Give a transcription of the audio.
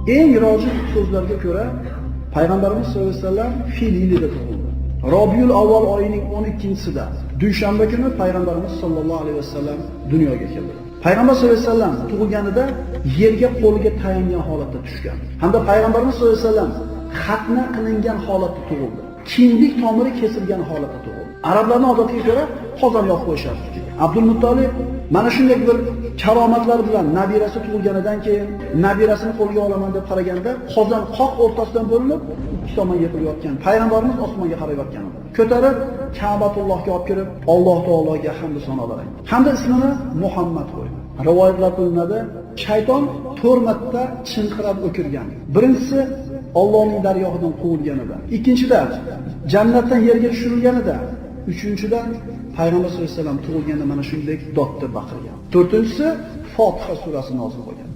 eng rojih so'zlarga ko'ra Payg'ambarimiz sollallohu alayhi vasallam fil yilida tug'ildi. Robiul avval oyining 12-sida dushanba kuni Payg'ambarimiz sollallohu alayhi vasallam dunyoga keldi. Payg'ambar sollallohu alayhi vasallam tug'ilganida yerga qo'liga tayangan holatda tushgan. Hamda Payg'ambarimiz sollallohu alayhi vasallam xatna qilingan holatda tug'ildi. Kindik tomiri kesilgan holatda tug'ildi. Arablarning odatiga ko'ra qozon yoqib qo'yishardi. Abdul Muttolib mana shunday bir karomatlar bilan nabirasi tug'ilganidan keyin nabirasini qo'lga olaman deb qaraganda qozon qoq o'rtasidan bo'linib ikki tomonga yiqilayotgan. Payg'ambarimiz osmonga qarab yotgan. Ko'tarib Ka'batullohga olib kirib Alloh taologa hamd sanolar aytdi. Hamda ismini Muhammad qo'ydi. Rivoyatlar qilinadi, shayton 4 marta chinqirab o'kirgan. Birinchisi Allohning dargohidan quvilganida, ikkinchidan jannatdan yerga tushirilganida, uchinchidan Payg'ambar sollallohu alayhi vasallam tug'ilganda mana shunday dodda baqirgan. To'rtinchisi Fotiha surasi nozil bo'lgan.